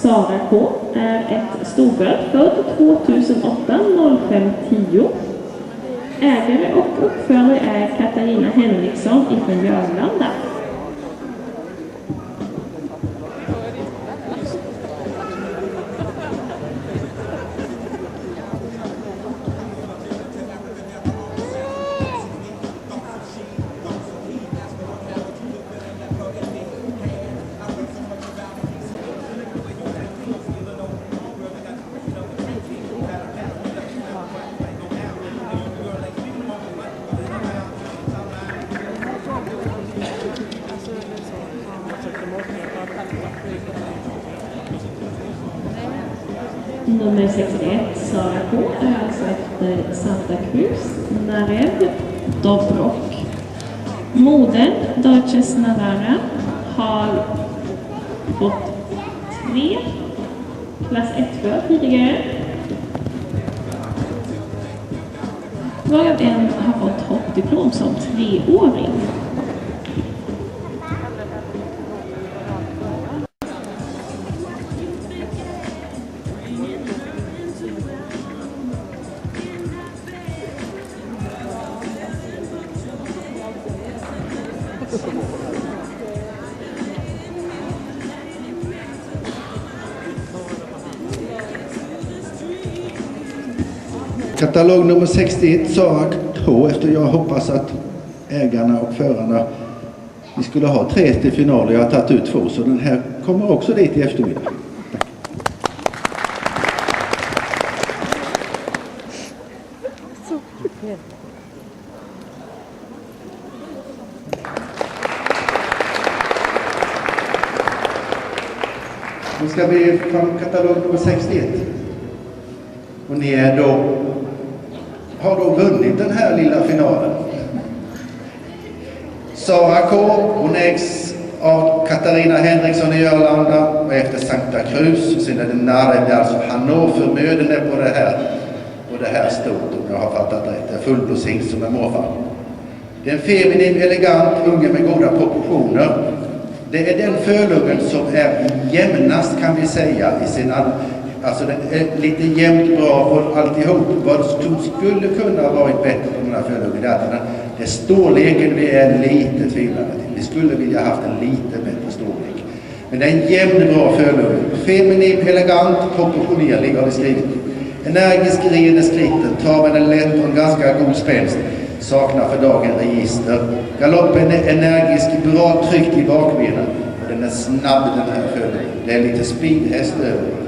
Sara K är ett storböld född 2008 0510. Ägare och uppförare är Katarina Henriksson ifrån Jörlanda. Nummer 61, Sara K, är alltså efter Santa Cruz, Narev, Dobrok. Modern, Deutsches Navara, har fått 3 klass 1 tidigare. Varav en har fått hoppdiplom som 3-åring. Katalog nummer 61, Sara K, efter jag hoppas att ägarna och förarna, vi skulle ha 3 till finaler, jag har tagit ut 2, så den här kommer också dit i eftermiddag. Nu ska vi fram katalog nummer 61. Och ni är har då vunnit den här lilla finalen. Sara K, hon ägs av Katarina Henriksson i Jörlanda och efter Santa Cruz. Sen är det Narev, alltså Hannover-möden är på det här stort, om jag har fattat rätt. Det är fullblåshingst som är morfar. Det är en feminin, elegant unge med goda proportioner. Det är den fölungen som är jämnast, kan vi säga, i sin alltså det är lite jämnt bra och alltihop. Vad som skulle kunna ha varit bättre på den här fölungen är att det är storleken vi är lite tvivlande till. Vi skulle vilja haft en lite bättre storlek. Men det är en jämn bra fölung. Feminin, elegant, proportionerlig har vi skrivit. Energisk, ren i skritten, traven är lätt och en ganska god spänst. Saknar för dagen register. Galoppen är energisk, bra tryckt i bakbenen. Och den är snabb, den här fölungen. Det är lite speedhäst över.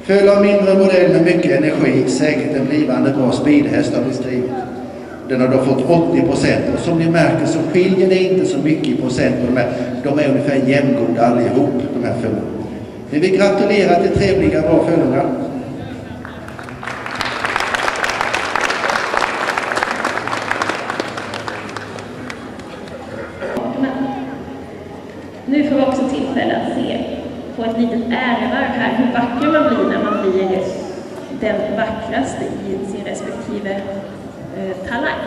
Föl av mindre modell med mycket energi, säkert en blivande bra speedhäst har vi skrivit. Den har då fått 80%, och som ni märker så skiljer det inte så mycket i procent på de är ungefär jämngoda allihop, de här följarna. Men vi gratulerar till trevliga bra följare. Nu får vi också tillfälle att se på ett litet ärevarv här hur vacker man blir när man blir den vackraste i sin respektive talang.